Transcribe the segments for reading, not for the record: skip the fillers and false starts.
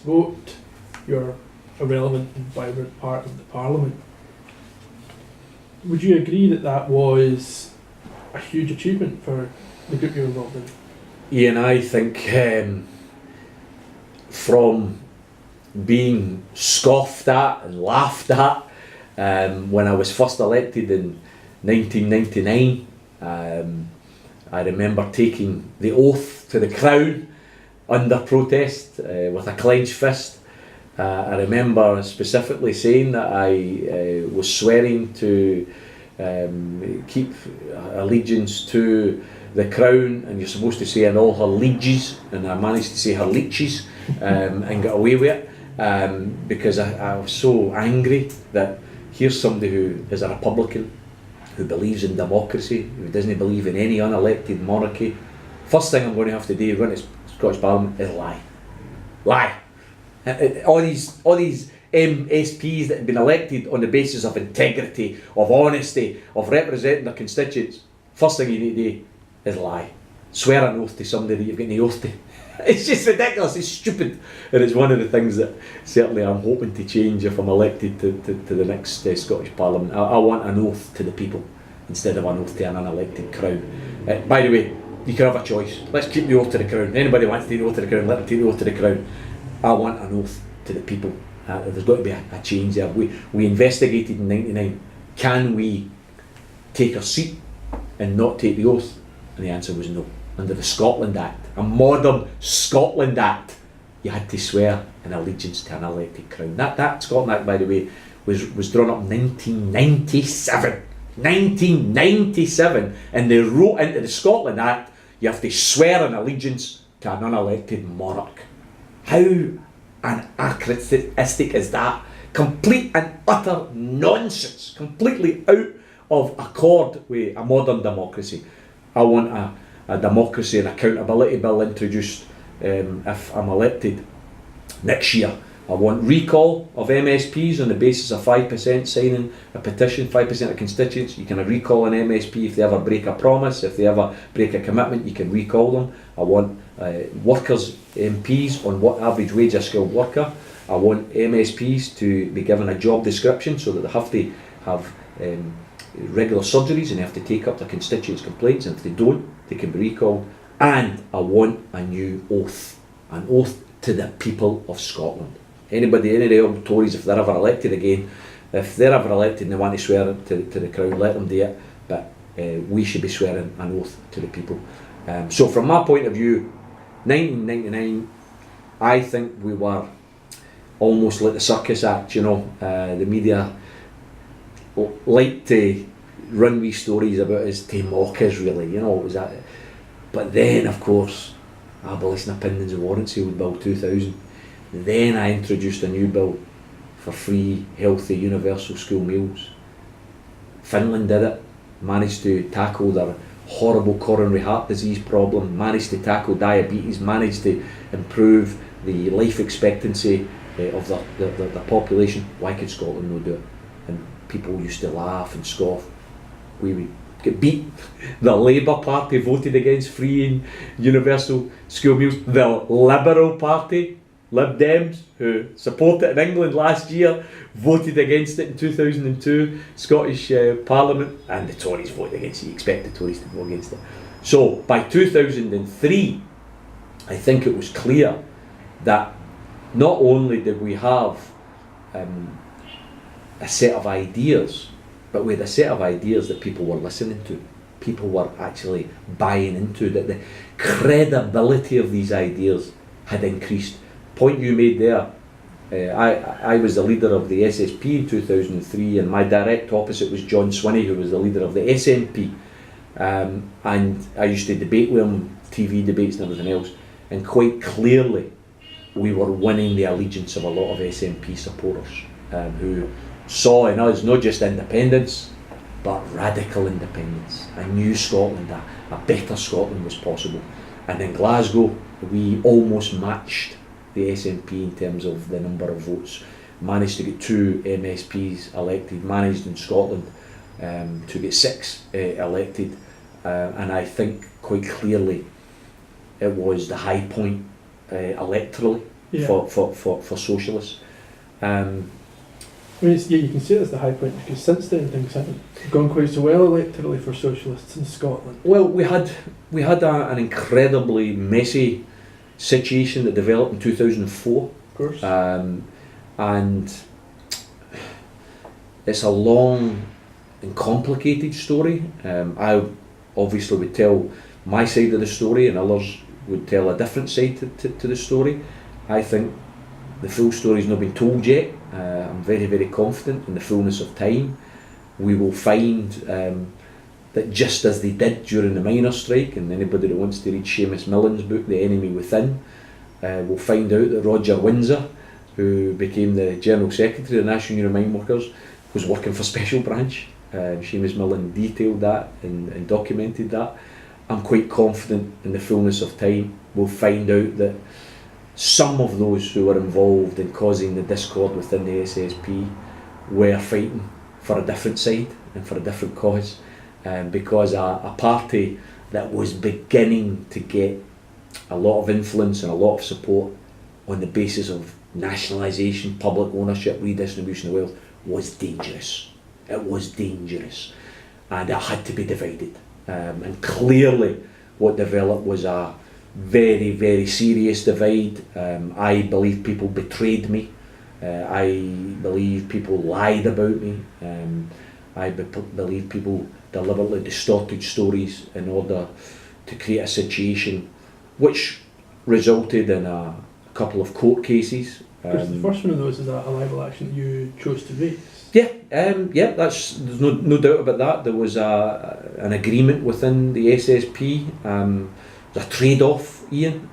vote, you're a relevant and vibrant part of the Parliament. Would you agree that that was a huge achievement for the group you're involved in? Ian, I think from being scoffed at and laughed at when I was first elected in 1999, I remember taking the oath to the Crown under protest with a clenched fist. I remember specifically saying that I was swearing to keep allegiance to the Crown, and you're supposed to say in all her lieges, and I managed to say her leeches and got away with it because I was so angry that here's somebody who is a Republican, who believes in democracy, who doesn't believe in any unelected monarchy. First thing I'm going to have to do when it's Scottish Parliament is lie. All these MSPs that have been elected on the basis of integrity, of honesty, of representing their constituents, first thing you need to do is lie. Swear an oath to somebody that you've got an oath to. It's just ridiculous, it's stupid, and it's one of the things that certainly I'm hoping to change if I'm elected to the next Scottish Parliament. I want an oath to the people instead of an oath to an unelected Crown. By the way, you can have a choice. Let's keep the oath to the Crown. Anybody wants to take the oath to the Crown, let them take the oath to the Crown. I want an oath to the people. There's got to be a change there. We investigated in '99. Can we take a seat and not take the oath? And the answer was no. Under the Scotland Act, a modern Scotland Act, you had to swear an allegiance to an elected Crown. That Scotland Act, by the way, was drawn up in 1997. 1997, and they wrote into the Scotland Act you have to swear an allegiance to an unelected monarch. How anachronistic is that? Complete and utter nonsense, completely out of accord with a modern democracy. I want a democracy and accountability bill introduced if I'm elected next year. I want recall of MSPs on the basis of 5% signing a petition, 5% of constituents. You can recall an MSP if they ever break a promise, if they ever break a commitment, you can recall them. I want workers, MPs on what average wage a skilled worker. I want MSPs to be given a job description so that they have to have regular surgeries and they have to take up their constituents' complaints, and if they don't, they can be recalled. And I want a new oath, an oath to the people of Scotland. Any of the old Tories, if they're ever elected again, if they're ever elected and they want to swear to the Crown, let them do it, but we should be swearing an oath to the people. So from my point of view, 1999, I think we were almost like the circus act, you know. The media like to run these stories about us to mock us, really, you know. It was that. But then, of course, Abolition of Pindons and Warrants with Bill 2000. Then I introduced a new bill for free, healthy, universal school meals. Finland did it, managed to tackle their horrible coronary heart disease problem, managed to tackle diabetes, managed to improve the life expectancy of the population. Why could Scotland not do it? And people used to laugh and scoff. We would get beat. The Labour Party voted against free and universal school meals. The Liberal Party, Lib Dems, who supported it in England last year, voted against it in 2002 Scottish Parliament, and the Tories voted against it. You expect the Tories to vote against it. So by 2003, I think it was clear that not only did we have a set of ideas, but we had a set of ideas that people were listening to. People were actually buying into, that the credibility of these ideas had increased. Point you made there, I was the leader of the SSP in 2003, and my direct opposite was John Swinney, who was the leader of the SNP, and I used to debate with him, TV debates and everything else, and quite clearly we were winning the allegiance of a lot of SNP supporters who saw in us not just independence but radical independence, a new Scotland, a better Scotland was possible. And in Glasgow we almost matched the SNP in terms of the number of votes, managed to get 2 MSPs elected, managed in Scotland to get 6 elected, and I think quite clearly it was the high point electorally. Yeah. for socialists. I mean, you can say that's the high point, because since then things haven't gone quite so well electorally for socialists in Scotland. Well, we had an incredibly messy situation that developed in 2004. Of course. And it's a long and complicated story. I obviously would tell my side of the story, and others would tell a different side to the story. I think the full story's not been told yet. I'm very, very confident in the fullness of time we will find that, just as they did during the miners' strike, and anybody that wants to read Seamus Millen's book, The Enemy Within, will find out that Roger Windsor, who became the General Secretary of the National Union of Mine Workers, was working for Special Branch. Seamus Millen detailed that and documented that. I'm quite confident in the fullness of time we'll find out that some of those who were involved in causing the discord within the SSP were fighting for a different side and for a different cause, because a party that was beginning to get a lot of influence and a lot of support on the basis of nationalisation, public ownership, redistribution of wealth was dangerous. It was dangerous, and it had to be divided. And clearly what developed was a very, very serious divide. I believe people betrayed me. I believe people lied about me. I believe people deliberately distorted stories in order to create a situation which resulted in a couple of court cases. Because the first one of those is a libel action that you chose to raise. Yeah, there's no doubt about that. There was an agreement within the SSP. A trade-off, Ian.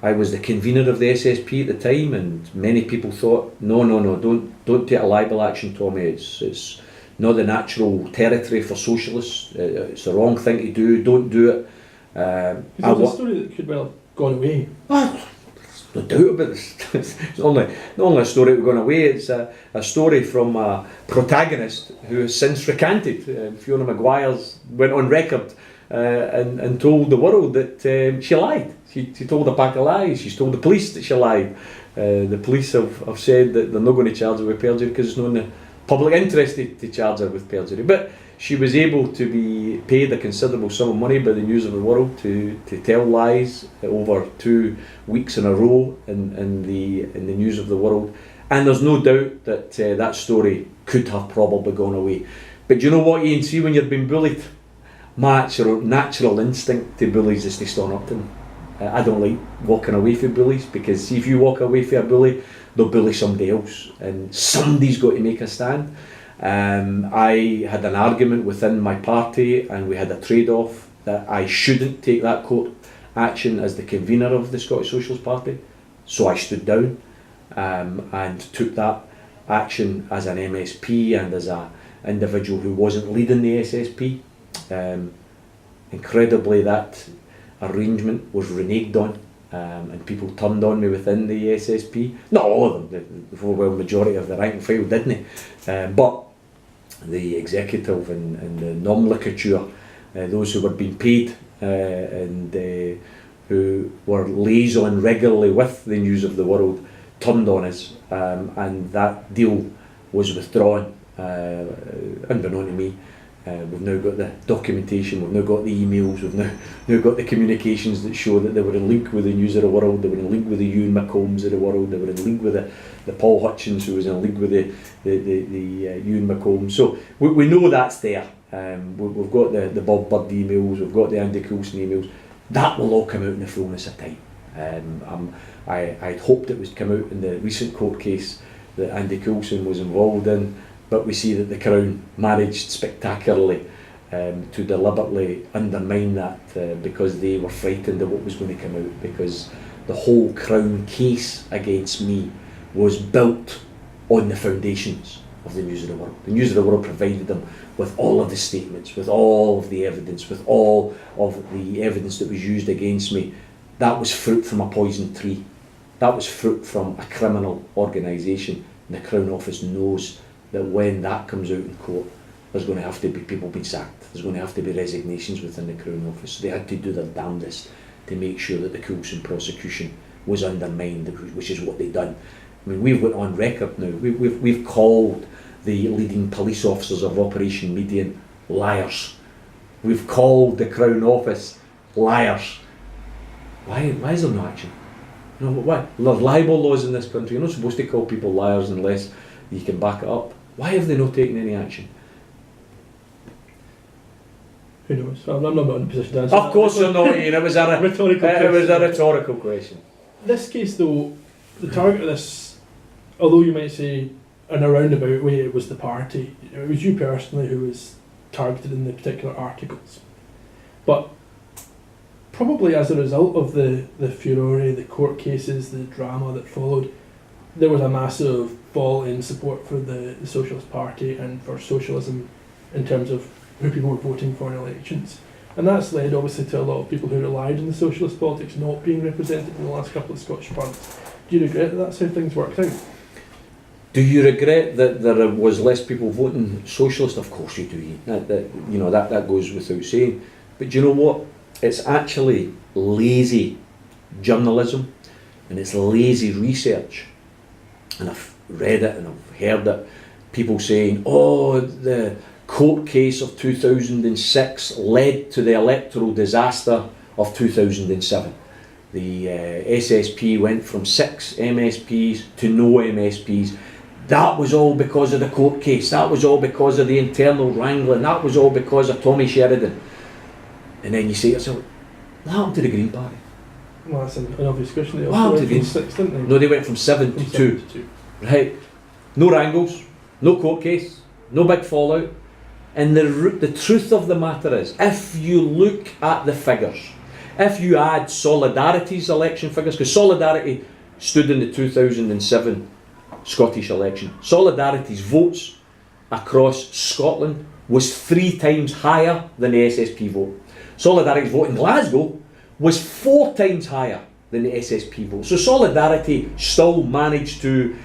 I was the convener of the SSP at the time, and many people thought, no, don't take a libel action, Tommy. It's not the natural territory for socialists. It's the wrong thing to do. Don't do it. It's a story that could well have gone away. No doubt about it. It's not only a story that's gone away, it's a story from a protagonist who has since recanted. Fiona Maguire's went on record and told the world that she lied. She told a pack of lies. She's told the police that she lied. The police have said that they're not going to charge her with perjury because it's not in the public interest to charge her with perjury. But she was able to be paid a considerable sum of money by the News of the World to tell lies over 2 weeks in a row in the News of the World. And there's no doubt that that story could have probably gone away. But you know what, Ian, see, when you've been bullied, my natural instinct to bullies is to stand up to them. I don't like walking away from bullies, because see, if you walk away from a bully, they'll bully somebody else, and somebody's got to make a stand. I had an argument within my party, and we had a trade-off that I shouldn't take that court action as the convener of the Scottish Socialist Party, so I stood down and took that action as an MSP and as an individual who wasn't leading the SSP. Incredibly, that arrangement was reneged on, and people turned on me within the SSP. Not all of them, the overwhelming majority of the rank and file didn't, but the executive and the nomenclature, those who were being paid and who were liaison regularly with the News of the World, turned on us, and that deal was withdrawn, unbeknown to me. We've now got the documentation, we've now got the emails, we've now got the communications that show that they were in link with the News of the World, they were in link with the Ewan McCombs of the world, they were in link with the Paul Hutchins, who was in link with the Ewan McCombs. So we know that's there. We've got the Bob Bird emails, we've got the Andy Coulson emails. That will all come out in the fullness of time. I'd hoped it would come out in the recent court case that Andy Coulson was involved in, but we see that the Crown managed spectacularly to deliberately undermine that because they were frightened of what was going to come out, because the whole Crown case against me was built on the foundations of the News of the World. The News of the World provided them with all of the statements, with all of the evidence, with all of the evidence that was used against me. That was fruit from a poison tree. That was fruit from a criminal organisation. And the Crown Office knows that when that comes out in court, there's going to have to be people being sacked. There's going to have to be resignations within the Crown Office. So they had to do their damnedest to make sure that the Coulson prosecution was undermined, which is what they've done. I mean, we've went on record now. We've called the leading police officers of Operation Median liars. We've called the Crown Office liars. Why is there no action? You know, why? There's libel laws in this country. You're not supposed to call people liars unless you can back it up. Why have they not taken any action? Who knows? I'm not in a position to answer. Of course you're not, Ian. It was a rhetorical question. This case, though, the target of this, although you might say in a roundabout way it was the party, it was you personally who was targeted in the particular articles. But probably as a result of the furore, the court cases, the drama that followed, there was a massive fall in support for the Socialist Party and for socialism in terms of who people were voting for in elections. And that's led obviously to a lot of people who relied on the socialist politics not being represented in the last couple of Scottish parliaments. Do you regret that that's how things worked out? Do you regret that there was less people voting socialist? Of course you do. Ian. That goes without saying. But do you know what? It's actually lazy journalism and it's lazy research. And I've read it and I've heard it. People saying, oh, the court case of 2006 led to the electoral disaster of 2007. The SSP went from 6 MSPs to no MSPs. That was all because of the court case. That was all because of the internal wrangling. That was all because of Tommy Sheridan. And then you say to yourself, what happened to the Green Party? Well, that's an obvious question. They What happened to the Green? 6, didn't they? No, they went from 7 to 2. Right. No wrangles, no court case, no big fallout. And the truth of the matter is, if you look at the figures, if you add Solidarity's election figures, because Solidarity stood in the 2007 Scottish election, Solidarity's votes across Scotland was 3 times higher than the SSP vote. Solidarity's vote in Glasgow was 4 times higher than the SSP vote. So Solidarity still managed to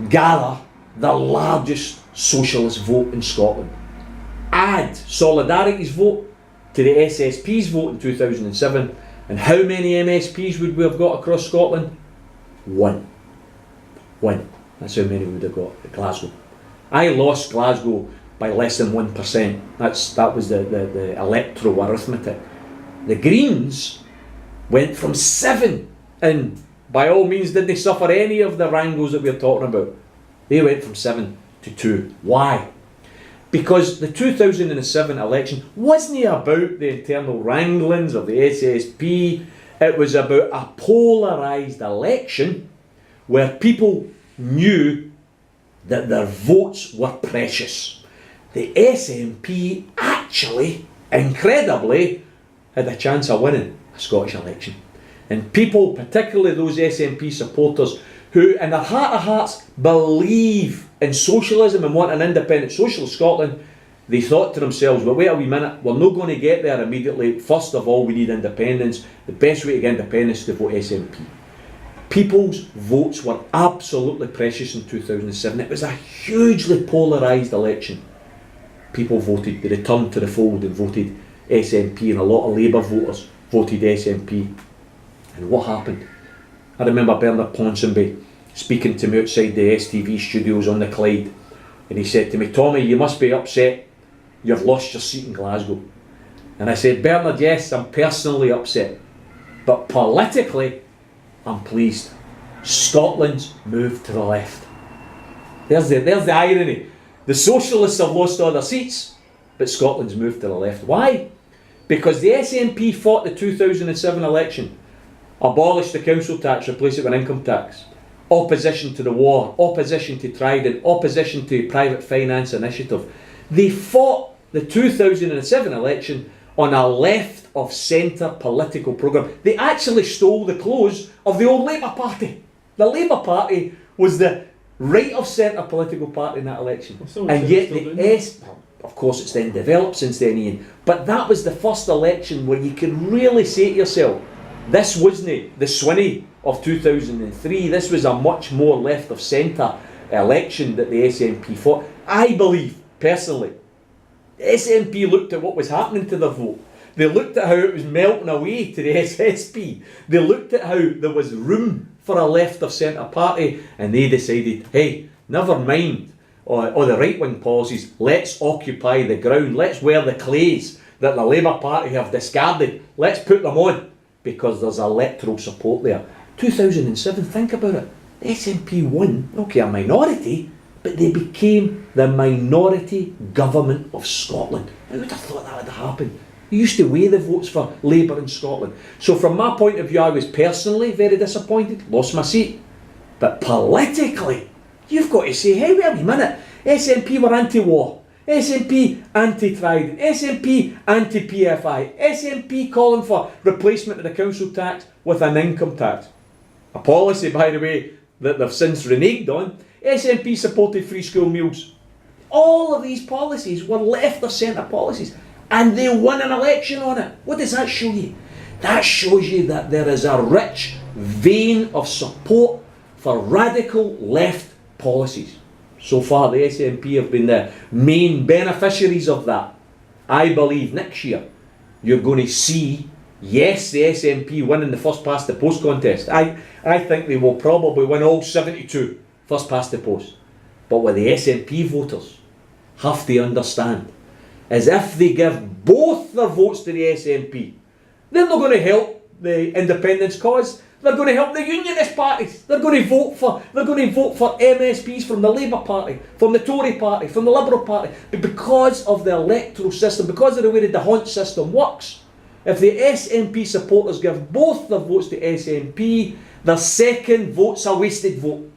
gather the largest socialist vote in Scotland. Add Solidarity's vote to the SSP's vote in 2007, and how many MSPs would we have got across Scotland? 1. That's how many we would have got at Glasgow. I lost Glasgow by less than 1%. That was the electoral arithmetic. The Greens went from 7, and by all means did they suffer any of the wrangles that we're talking about. They went from 7 to 2. Why? Because the 2007 election wasn't about the internal wranglings of the SSP. It was about a polarised election where people knew that their votes were precious. The SNP actually, incredibly, had a chance of winning a Scottish election. And people, particularly those SNP supporters who in their heart of hearts believe in socialism and want an independent socialist Scotland, they thought to themselves, well, wait a wee minute, we're not going to get there immediately. First of all, we need independence. The best way to get independence is to vote SNP. People's votes were absolutely precious in 2007. It was a hugely polarised election. People voted, they returned to the fold and voted SNP, and a lot of Labour voters voted SNP. And what happened? I remember Bernard Ponsonby speaking to me outside the STV studios on the Clyde, and he said to me, Tommy, you must be upset you've lost your seat in Glasgow. And I said, Bernard, yes, I'm personally upset, but politically I'm pleased. Scotland's moved to the left. There's the irony. The socialists have lost all their seats, but Scotland's moved to the left. Why? Because the SNP fought the 2007 election, abolished the council tax, replace it with income tax, opposition to the war, opposition to Trident, opposition to private finance initiative. They fought the 2007 election on a left of centre political programme. They actually stole the clothes of the old Labour Party. The Labour Party was the right of centre political party in that election. And yet of course it's then developed since then, Ian, but that was the first election where you can really say to yourself, this wasn't the Swinney of 2003, this was a much more left of centre election that the SNP fought. I believe, personally, the SNP looked at what was happening to their vote. They looked at how it was melting away to the SSP. They looked at how there was room for a left of centre party, and they decided, hey, never mind all the right-wing policies, let's occupy the ground, let's wear the clays that the Labour Party have discarded, let's put them on, because there's electoral support there. 2007, think about it. The SNP won, okay, a minority, but they became the minority government of Scotland. Who would have thought that would have happened? You used to weigh the votes for Labour in Scotland. So from my point of view, I was personally very disappointed, lost my seat. But politically, you've got to say, hey, wait a minute, SNP were anti-war, SNP anti-Trident, SNP anti-PFI, SNP calling for replacement of the council tax with an income tax. A policy, by the way, that they've since reneged on. SNP supported free school meals. All of these policies were left of centre policies, and they won an election on it. What does that show you? That shows you that there is a rich vein of support for radical left policies. So far, the SNP have been the main beneficiaries of that. I believe next year you're going to see, yes, the SNP winning the first past the post contest. I think they will probably win all 72 first past the post. But what the SNP voters have to understand is if they give both their votes to the SNP, they're not going to help the independence cause. They're going to help the unionist parties. They're going to vote for MSPs from the Labour Party, from the Tory Party, from the Liberal Party. But because of the electoral system, because of the way the DeHont system works, if the SNP supporters give both their votes to SNP, their second vote's a wasted vote.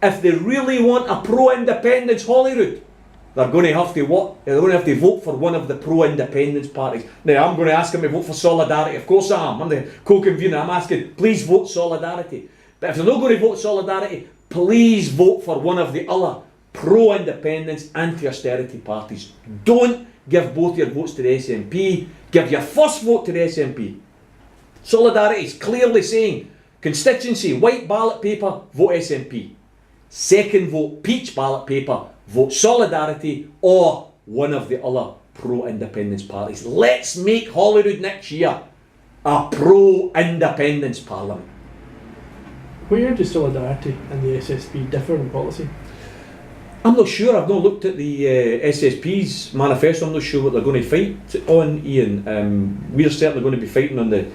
If they really want a pro-independence Holyrood, they're going to have to what? They're going to have to vote for one of the pro-independence parties. Now, I'm going to ask them to vote for Solidarity. Of course I am. I'm the co-convener. I'm asking, please vote Solidarity. But if they're not going to vote Solidarity, please vote for one of the other pro-independence, anti-austerity parties. Don't give both your votes to the SNP. Give your first vote to the SNP. Solidarity is clearly saying, constituency, white ballot paper, vote SNP. Second vote, peach ballot paper, vote Solidarity or one of the other pro-independence parties. Let's make Holyrood next year a pro-independence parliament. Where does Solidarity and the SSP differ in policy? I'm not sure. I've not looked at the SSP's manifesto. I'm not sure what they're going to fight on, Ian. We're certainly going to be fighting on the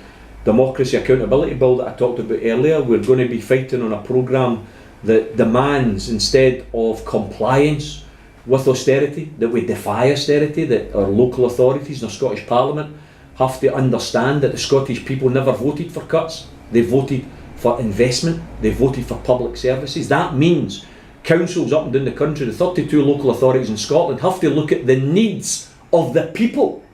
Democracy Accountability Bill that I talked about earlier. We're going to be fighting on a programme that demands, instead of compliance with austerity, that we defy austerity, that our local authorities and our Scottish Parliament have to understand that the Scottish people never voted for cuts. They voted for investment. They voted for public services. That means councils up and down the country, the 32 local authorities in Scotland, have to look at the needs of the people,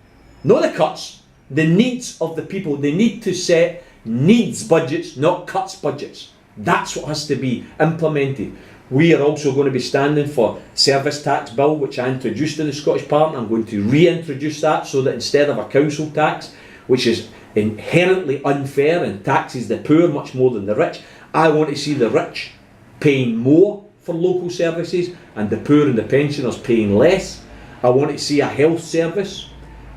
not the cuts, the needs of the people. They need to set needs budgets, not cuts budgets. That's what has to be implemented. We are also going to be standing for service tax bill, which I introduced in the Scottish Parliament. I'm going to reintroduce that so that instead of a council tax, which is inherently unfair and taxes the poor much more than the rich, I want to see the rich paying more for local services and the poor and the pensioners paying less. I want to see a health service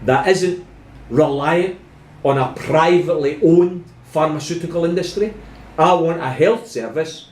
that isn't reliant on a privately owned pharmaceutical industry. I want a health service